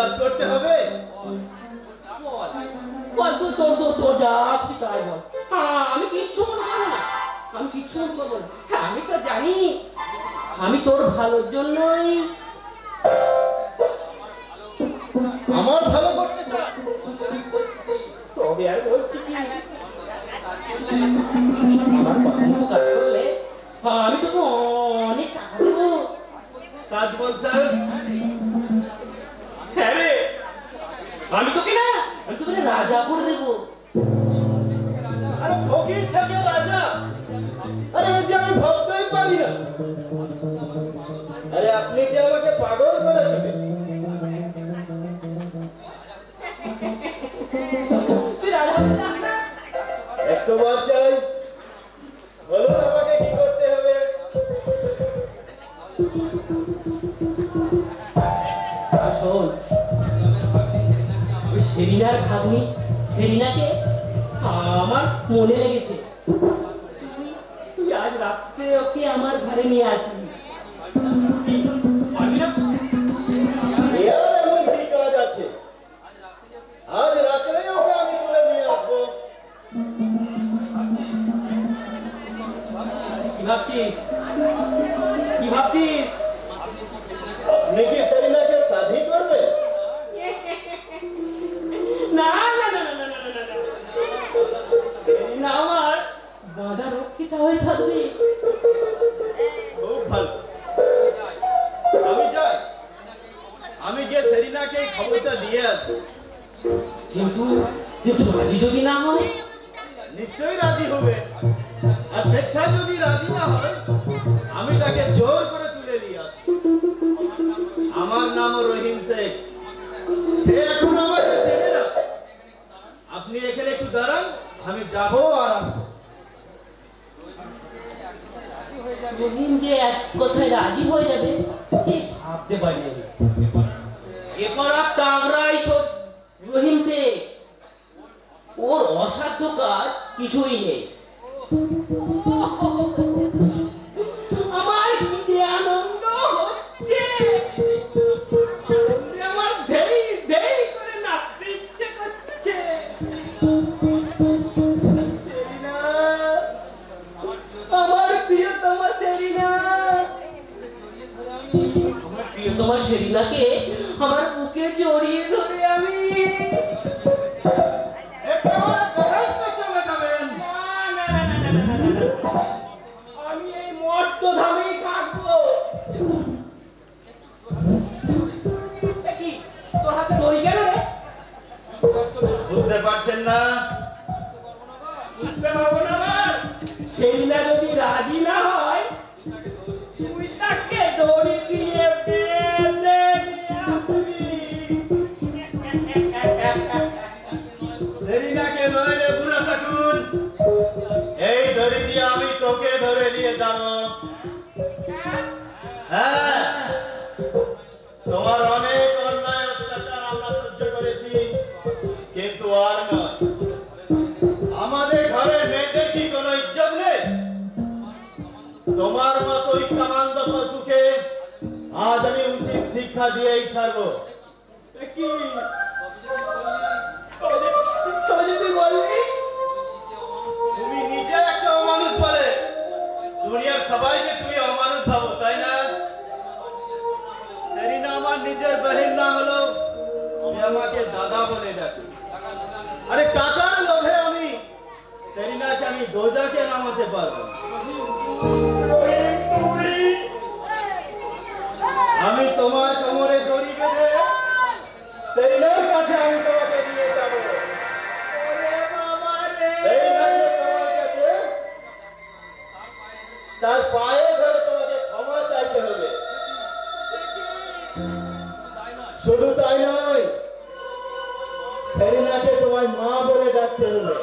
বিশ্বাস করতে হবে? বল তোর যা কি তাই বল। আমি কিচ্ছু মনে করবো না, আমি কিচ্ছু মনে করবো না। আমি তো জানি আমি তোর ভালোর জন্যই। আমার ভালো করতে চাই? তবে আর বলছি কি, আমার কথা মতো কাজ করলে আমি তোকে অনেক টাকা দেবো। সাজ বলছেন? হ্যাঁ রে, আমি তোকে রাজা করে দেবো। আরে ফকির থেকে রাজা? আরে এই যে আমি ভাবতেই পারি না। আরে আপনি যে আমাকে পাগল করে দিবেন। তুই রাজা হতে চাস না? 100 বার চাই, বলুন আমাকে কি করতে হবে? শোন, ওই সেরিনার ভাগ্নি সেরিনাকে আমার মনে লেগেছে। তুই আজ রাত্রে ওকে আমার ঘরে নিয়ে আসবি। পারবি না? এর এমন কি কাজ আছে? আজ রাত্রে ওকে আমি তুলে নিয়ে আসবো। কি ভাবছিস? কি ভাবছিস? আপনি কি সেরিনাকে শাদি করবেন? না না না না না না না না, সেরিনা আমার বাঁধা রক্ষিতা হয়ে থাকবে। খুব ভালো, আমি যাই। আমি গিয়ে সেরিনাকে এই খবরটা দিয়ে আসি। কিন্তু কিন্তু রাজি যদি না হয়? নিশ্চয়ই রাজি হবে। আর স্বেচ্ছায় যদি রাজি না হয়, আমি তাকে জোর করে তুলে নিয়ে আসি। আমার নাম রহিম শেখ। সে এখন আমাকে চেনে না। আপনি এখানে একটু দাঁড়ান, আমি যাবো আর আসবো। রহিম যে এক কথায় রাজি হয়ে যাবে কি ভাবতে পারি আমি। এরপর আর তাগড়াই রহিম শেখ, ওর অসাধ্য কাজ কিছুই নেই। আমার কি যে আনন্দ হচ্ছে, আনন্দে আমার ধেই ধেই করে নাচতে ইচ্ছে করছে। সেরিনা, আমার প্রিয়তমা সেরিনা, আমার প্রিয়তমা সেরিনাকে আমার বুকে জড়িয়ে ধরে আমি আমি এই মর্ত ধামেই থাকবো। কি তোর হাতে দড়ি কেন রে? বুঝতে পারছেন না? বুঝতে পারবো না। সেরিনা যদি রাজি না হয়, তুই তাকে দড়ি দিয়ে বেঁধে নিয়ে আসবি। সেরিনাকে নয় রে বুড়া সাকুন, এই দড়ি দিয়ে আমি তোকে ধরে নিয়ে যাব। হ্যাঁ, তোমার অনেক অন্যায় অত্যাচার আমরা সহ্য করেছি, কিন্তু আর নয়। আমাদের ঘরে মেয়েদের কি কোনো ইজ্জত নেই? তোমার মতো ওই কামান্দ পশুকে আজ আমি উচিত শিক্ষা দিয়েই ছাড়বো। কি তুই বললি? তুমি নিজে একটা অমানুষ বলে দুনিয়ার সবাইকে তুমি অমানুষ ভাবো, তাই না? সেরিনা আমার নিজের বহিন না হলো সে আমাকে দাদা বলে ডাকে। আরে টাকার লোভে আমি সেরিনাকে আমি দোজাকে নামাতে পারবো। আমি তোমার কোমরে দড়ি বেঁধে সেরিনার কাছে আমি তোমাকে নিয়ে যাবো। সেরিনাকে তোমার কাছে তার পায়ে ধরে তোমাকে ক্ষমা চাইতে হবে। শুধু তাই নয়, সেরিনাকে তোমার মা বলে ডাকতে হবে।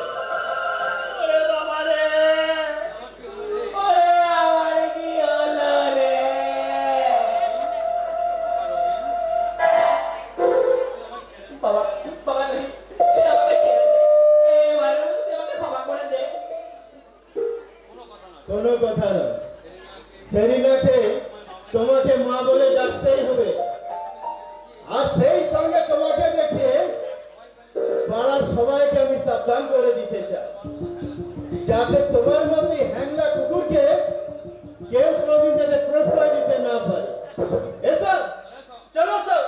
কোনো কথা নয়, সেরিনাকে তোমাকে মা বলে ডাকতেই হবে। আর সেই সঙ্গে যাতে তোমার মতো হ্যাংলা কুকুরকে কেউ কোনোদিন যাতে প্রশ্রয় দিতে না পারে। এসো, চলো সব।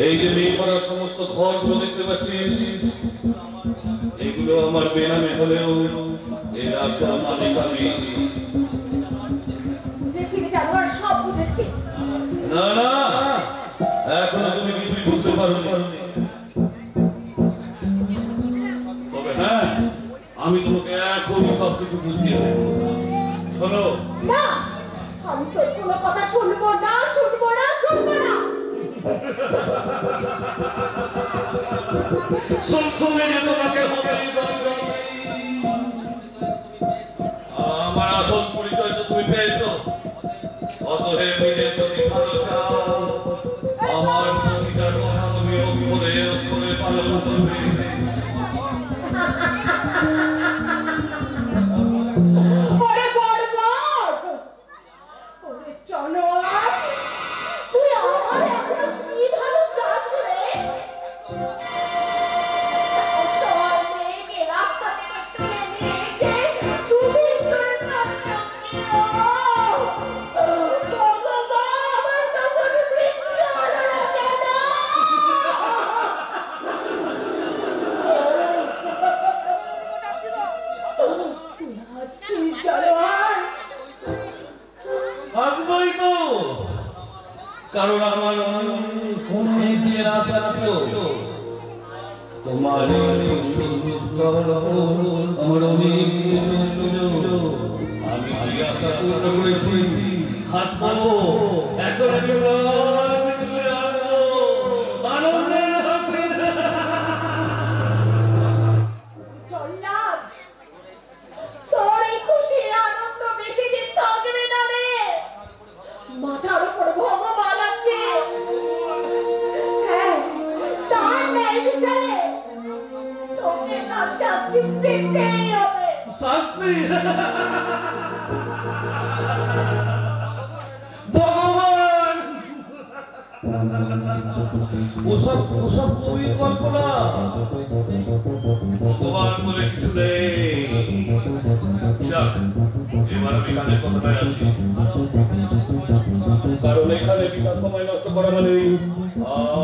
এই যে মেয়েপাড়ার সমস্ত ঘরগুলো দেখতে পাচ্ছিস, এগুলো আমার বেনামে হলেও এর আসল মালিক আমি। না না, এখনো তুমি কিছুই বুঝতে পারোনি। তবে হ্যাঁ, আমি তোমাকে এখনই সবকিছু বুঝিয়ে দেব। শোনো, আমি তো কোনো কথা শুনবো না, শুনবো না, শুনবো না। আমার আসল পরিচয় তো তুমি পেয়েছো। অতএব যদি ভালো চাও, আমার প্রতিটা কথা তুমি অক্ষরে অক্ষরে পালন করবে। কারণ আমার ঘুমে গিয়ে আসা ছিল তোমার আমার অনেক আমি যে আশা পূর্ণ করেছি, হাসবো এখন আনন্দের হাসি। তোর এই খুশির আনন্দ বেশি দিন থাকবে না রে। মাথার উপর ভগবান আছে, হ্যাঁ, তার ন্যায় বিচারে তোকে তার শাস্তি পেতেই হবে। শাস্তি? ভগবান, ওসব কবির কল্পনা। ভগবান বলে কিছু নেই। যাক, এবার আমি কাজের কথাটায় আসি। কারণ এখানে বিকাশ সময় নষ্ট করা মানে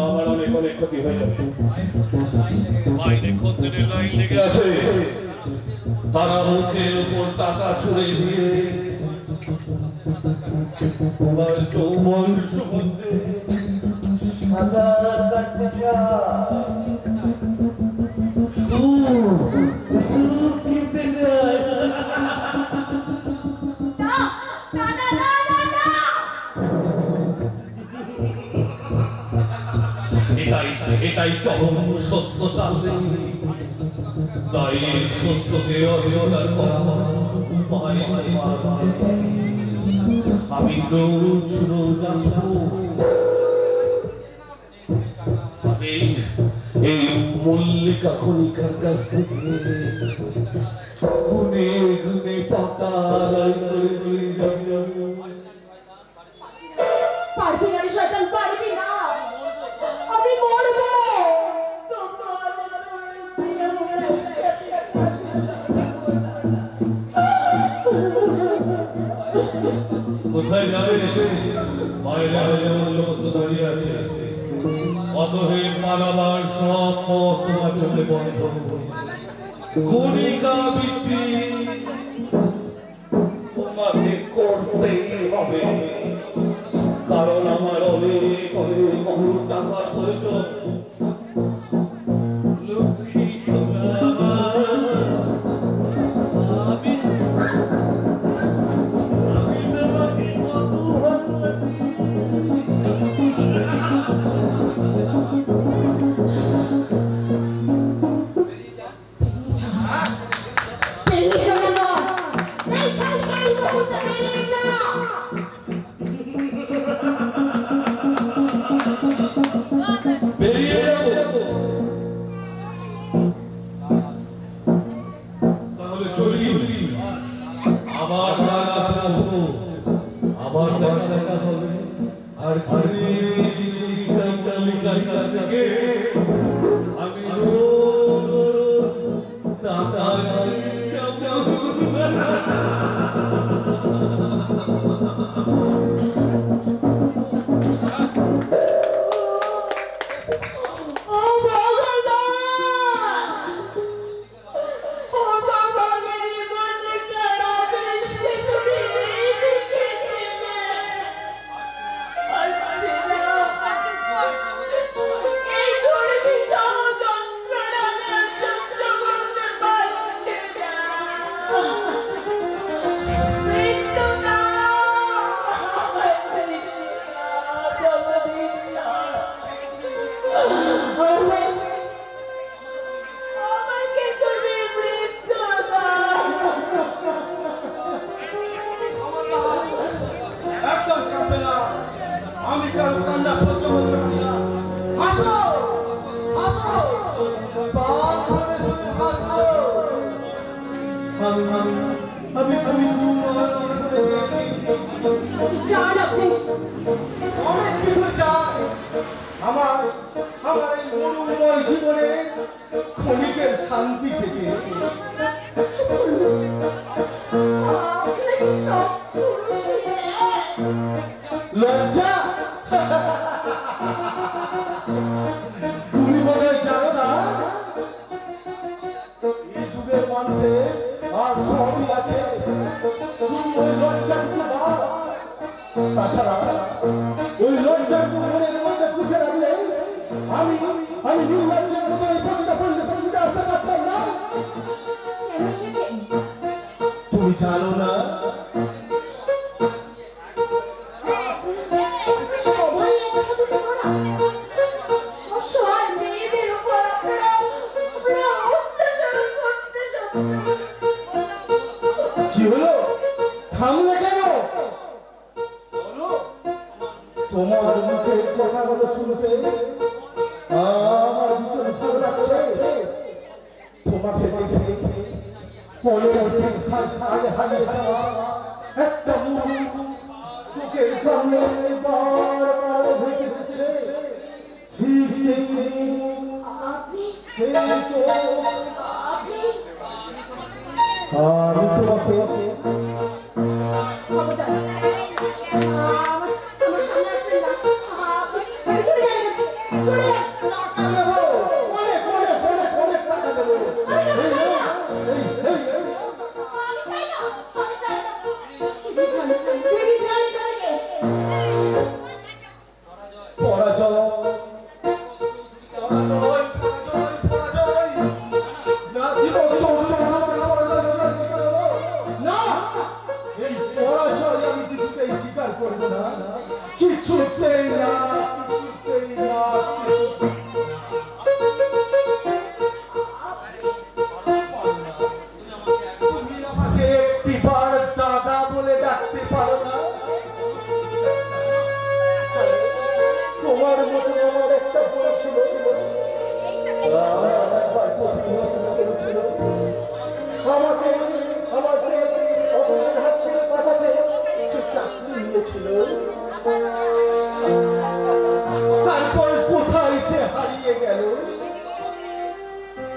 আমার অনেক অনেক ক্ষতি হয়ে যাবে। মাইনে খদ্দের লাইন লেগে আছে, তারা মুখের উপর টাকা ছুড়ে দিয়ে তোমার যৌবন সমুদ্রে সাঁতার কাটতে চায়, সুখ কিনতে চায়। এটাই চরম সত্যতা। তাই সত্যকে অস্বীকার করা আমি রোজ রোজ আসবো এই মল্লিকা খনিকার কাছ থেকে গুনে গুনে টাকা কোথায় যাবে? বাইরে সমস্ত দাঁড়িয়ে আছে। অতএব পালাবার সব পথ তোমার চোখে বন্ধ। কণিকা বৃত্তি তোমাকে করতেই হবে, কারণ আমার অনেক অনেক বহু টাকার প্রয়োজন। লক্ষ্মী সোনা, আমি তোমাকে কত ভালোবাসি। তাহলে চলি, আবার আবার দেখা হবে। আর কাছ থেকে আমি টাকা লজ্জা তুমি মনে জানো না এই যুগের মানুষে আর সবই আছে, ওই লজ্জাটুকু না। তাছাড়া ওই লজ্জাটুকু মনের মধ্যে পুষে রাখলে আমি আমি নির্লজ্জের মতো এই পথটা পর্যন্ত ছুটে আসতে পারতাম না। তুমি জানো না কি হলো? থামলে কেন? তোমার মুখের কথাগুলো শুনতে আমার ভীষণ ভালো লাগছে। তোমাকে দেখে মনে আগে হারিয়ে যাওয়া একটা মুখ চোখের সামনে বারবার ভেসে উঠছে। ঠিক সেই চোখ আমি তোমাকে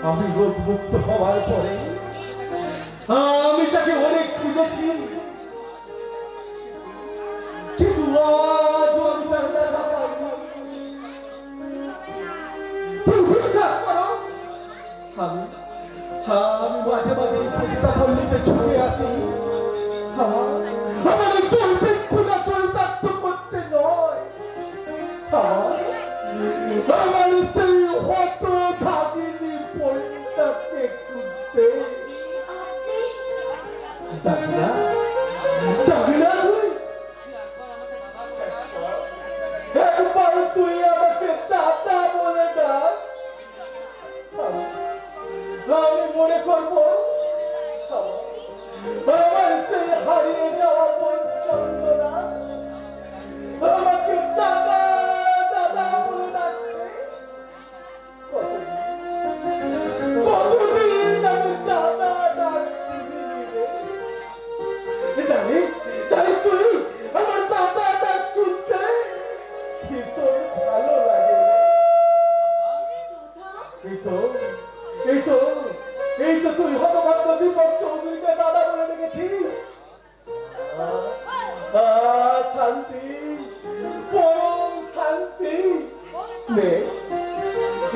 আমি রোগমুক্ত হওয়ার পরে আমি তাকে অনেক খুঁজেছি, পল্লীতে ছুটে আসি আমার চলবে ক্ষুধা চরিতার্থ করতে নয়, আমার সেই হত ভাগিনী পরিণাকে খুঁজতে। দাগিনা দাগিনা একবার তুই আমাকে দাদা বলে ডাক, আমি মনে করবো আমার সেই হারিয়ে যাওয়া পঞ্চন্দনা আমাকে দাদা দাদা বলে ডাকছে। কতদিন আমি দাদা ডাক শুনিনি রে। জানিস জানিস তুই আমার দাদা ডাক শুনতে ভীষণ ভালো লাগে। এই তো এই তো এই তো তুই হতভাগ্য দীপক চৌধুরীকে দাদা বলে ডেকেছিস। শান্তি পরম শান্তি। নে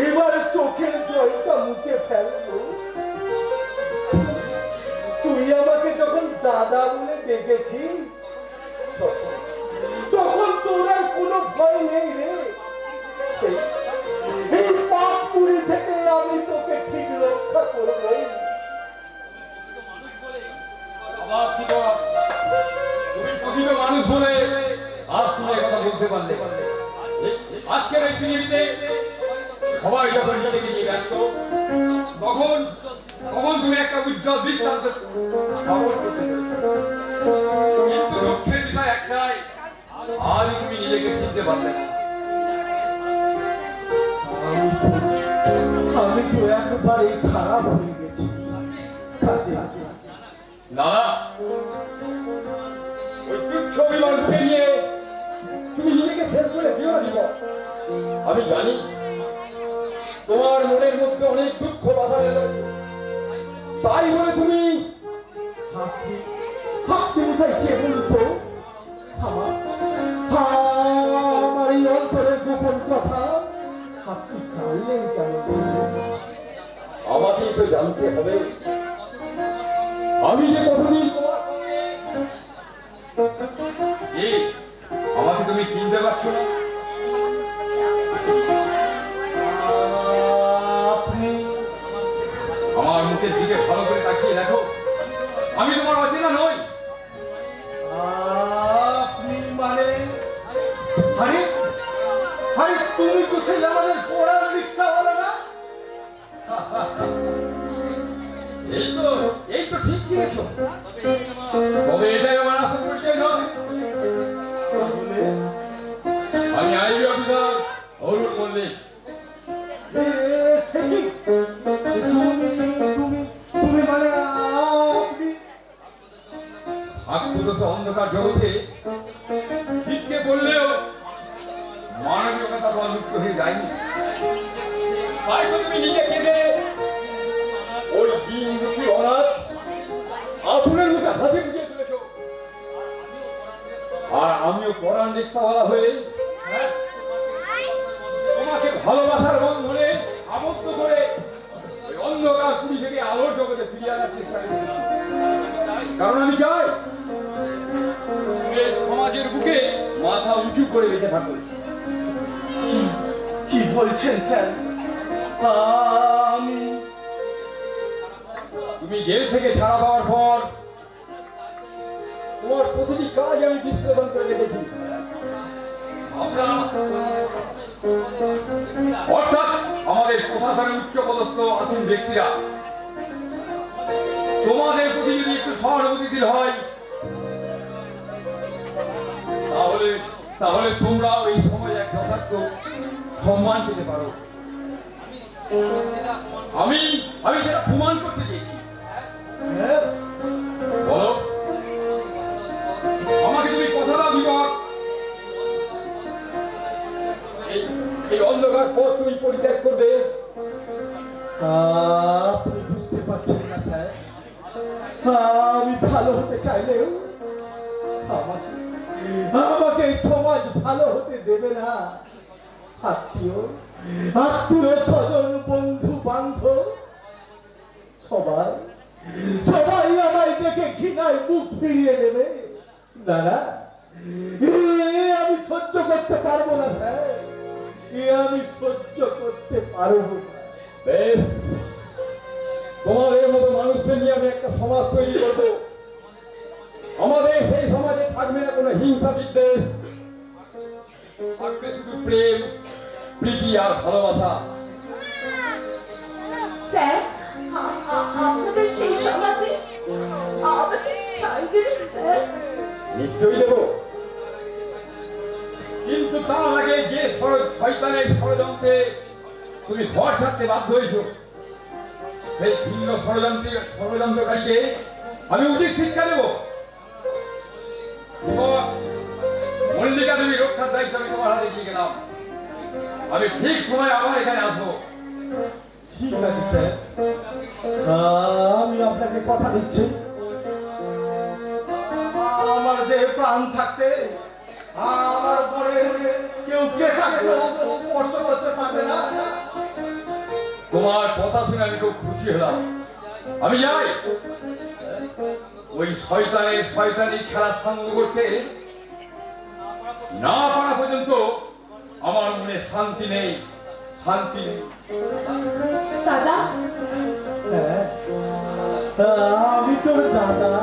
এবার চোখের জলটা মুছে ফেলবো। তুই আমাকে যখন দাদা বলে ডেকেছিস তখন তোর আর কোনো ভয় নেই রে। এই পাপপুরি থেকে আমি তোকে ঠিক রক্ষা করবো। তুমি প্রকৃত মানুষ বলে আজ তুমি কথা বলতে পারলে। আজকের এই পৃথিবীতে সবাই যখন নিজেকে নিয়ে ব্যস্ত, তখন তখন তুমি একটা উজ্জ্বল দৃষ্টান্ত স্থাপন করতে পেরেছো। কিন্তু দুঃখের বিষয় একটাই, আজ তুমি নিজেকে চিনতে পারলে না। আমি তো একবারে খারাপ হয়ে গেছি কাজে। দাদা, ওই তুচ্ছ অভিমানকে নিয়ে তুমি নিজেকে শেষ করে দিও না জীবন। আমি জানি তোমার মনের মধ্যে অনেক দুঃখ বাধা এলো, তাই বলে তুমি ভাবতে মশাই কে বলতো আমার এই অন্তরের গোপন কথা আপনি জানলেন কেন? আমাকেই তো জানতে হবে। আমি যে কতদিন তোমার সঙ্গে, আমাকে তুমি চিনতে পারছো না? আপনি আমার মুখের দিকে ভালো করে তাকিয়ে দেখো, আমি তোমার অচেনা নই। আপনি মানে আরে আরে তুমি তো সেই আমাদের পড়ার রিক্সাওয়ালা না? এই তো ঠিক কিনেছো, তবে এটাই আমার আসল পরিচয় নয়। আমি আইবি অফিসার অরুণ মল্লিক। তুমি মানে আপনি আত্মদোষ অন্ধকার জগতে ফিরতে বললেও মানবিকতা বন্ধুত্ব হয়ে যায়নি। হয়তো তুমি নিজে কেঁদে ওই দিন দুঃখী অনাথ আতুরের মুখে হাতে বুঝিয়ে তুলেছ, আর আমিও পরাণ রিক্সাওয়ালা হয়ে তোমাকে ভালোবাসার বন্ধনে আবদ্ধ করে ওই অন্ধকার পুরী থেকে আলোর জগতে ফিরিয়ে আনার চেষ্টা করি। কারণ আমি চাই সমাজের বুকে মাথা উঁচু করে বেঁচে থাকো। কি বলছেন স্যার? তুমি জেল থেকে ছাড়া পাওয়ার পর তোমার প্রতিটি কাজ আমি বিশ্লেষণ করে দেখেছি। অর্থাৎ আমাদের প্রশাসনের উচ্চপদস্থ আসীন ব্যক্তিরা তোমাদের প্রতি যদি একটু সহানুভূতিশীল হয়, তাহলে তাহলে তোমরাও এই সমাজে এক যথার্থ সম্মান পেতে পারো। আমি সেটা প্রমাণ করতে চেয়েছি। বলো, আমাকে তুমি কথা দাও বিভাগ, এই অন্ধকার পথ তুমি পরিত্যাগ করবে। আপনি বুঝতে পারছেন না স্যার, আমি ভালো হতে চাইলেও আমাকে সমাজ ভালো হতে দেবে না। আত্মীয় স্বজন বন্ধু বান্ধব সবাই সবাই আমায় দেখে ঘৃণায় মুখ ফিরিয়ে নেবে। না না, আমি সহ্য করতে পারবো না স্যার, আমি সহ্য করতে পারবো না। বেশ, তোমাদের মতো মানুষদের নিয়ে আমি একটা সমাজ তৈরি করবো। আমাদের সেই সমাজে থাকবে না কোনো হিংসা বিদ্বেষ, থাকবে শুধু প্রেম, প্রীতি আর ভালোবাসা। স্যার, আপনাদের সেই সমাজে আমাকে ঠাঁই দিন স্যার। নিশ্চয়ই দেবো, কিন্তু তার আগে যে শয়তানের ষড়যন্ত্রে তুমি ঘর ছাড়তে বাধ্য হয়েছ, সেই ভিন্ন ষড়যন্ত্রকারীকে আমি উচিত শিক্ষা দেব। মল্লিকা দেবী রক্ষার দায়িত্ব আমি তোমার হাতে দিয়ে গেলাম। আমি ঠিক সময় আবার এখানে আসবো। ঠিক আছে স্যার, আমি আপনাকে কথা দিচ্ছি, আমার দেহে প্রাণ থাকতে আমার পরে কেউ কেসাকেও স্পর্শ করতে পারবে না। তোমার কথা শুনে আমি খুব খুশি হলাম। আমি যাই, ওই শয়তানি খেলা সঙ্গ করতে না পারা পর্যন্ত আমার মনে শান্তি নেই, শান্তি নেই। দাদা, আমি তোর দাদা,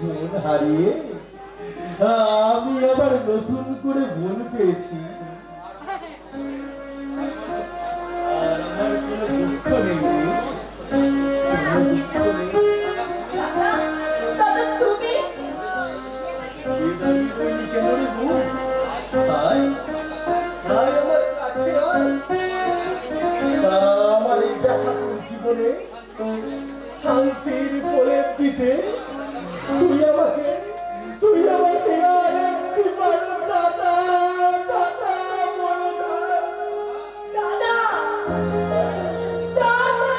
বোন হারিয়ে আমি আবার নতুন করে বোন পেয়েছি, আর আমার কোনো দুঃখ নেই, কোনো দুঃখ নেই। দাদা তুমি কেন রে বোন? আয়, আয় আমার কাছে আয়। আমার এই ব্যাপারপুর জীবনে শান্তির প্রলেপ দিতে তুই আমাকে আর একটিবার দাদা দাদা বলো না। দাদা, দাদা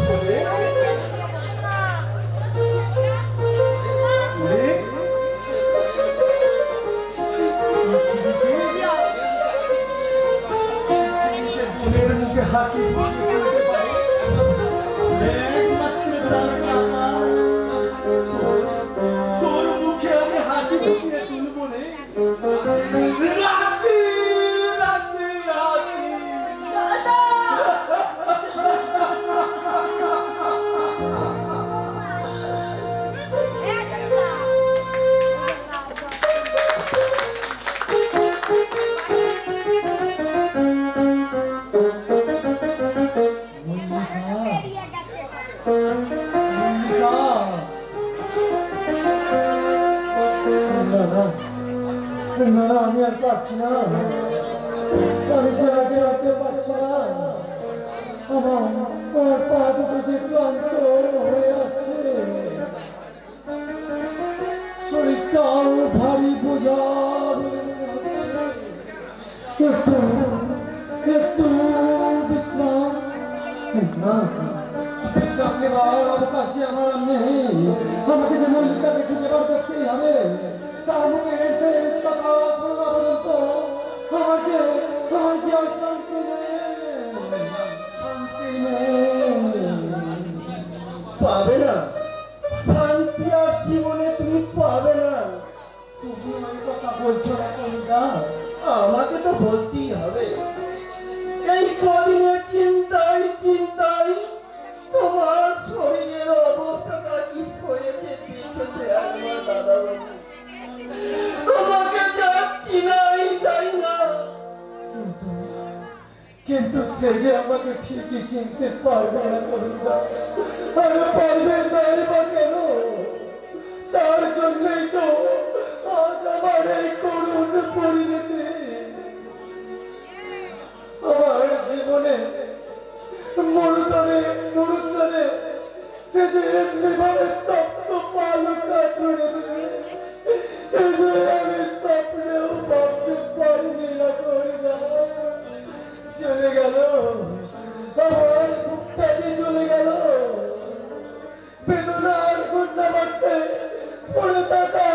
বলে, বলে, বোনের মুখে হাসি ফুটিয়ে তুলতে পারে একমাত্র তার দাদা। তোর মুখে আমি হাসি ফুটিয়ে তুলবো রে, রাশি রাশি হাসি। দাদা না, আমি আর পারছি না, আমি যেতে পারছি না, আমার পা দুটো যে ক্লান্ত হয়ে আসছে, শরীরটাও ভারী বোঝা মনে হচ্ছে। একটু বিশ্রাম, বিশ্রাম নেওয়ার অবকাশ যে আমার আর নেই। আমাকে যে মল্লিকাকে খুঁজে বার করতেই হবে, তার মুখে শেষ কথা শোনা পর্যন্ত আমার যে আর শান্তি নেই, শান্তি নেই। পাবে না শান্তি আর জীবনে, তুমি পাবে না। তুমি ওই কথা বলছো না কলিকা, আমাকে তো বলতেই হবে। এই কদিনে চিন্তায় তোমার শরীরের অবস্থাটা কি হয়েছে দেখেছে আমার দাদা বাবু। তোমাকে যাচ্ছি নাই যাই না, কিন্তু সে যে আমাকে ঠিকই চিনতে পারবে না কলিকা। আর পারবে না বা কেন? তার জন্যই তো আজ আমার এই করুণ পরিণতি। আমার জীবনে মরুদ্যানে সে যে এমনিভাবে তপ্ত পালকা ছড়ে দেবে, আমি স্বপ্নেও ভাবতে পারিনি না করিনা। চলে গেল আমার বুকটাকে, চলে গেল বেদনার ঘটনা মারতে পড়ে থাকা।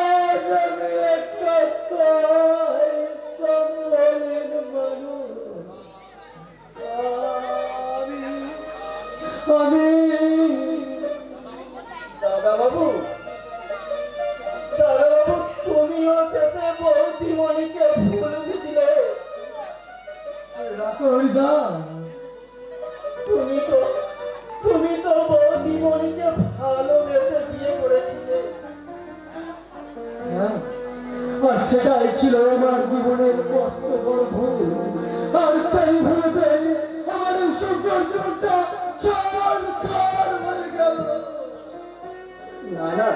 আজ আমি একটা সম্বলের মানুষ, আমি দাদা বাবু, দাদা বাবু, তুমিও শেষে বৌদিমণিকে ভুলে দিলে। রাখো হরিদা, তুমি তো বৌদিমণিকে ভালোবেসে বিয়ে করেছিলে। হ্যাঁ, আর সেটাই ছিল আমার জীবনের কষ্ট বড় ভুল। আর সেই ভুলেতে আমার এই সুন্দর জীবনটা ছাড়খাড় হয়ে গেল। না না,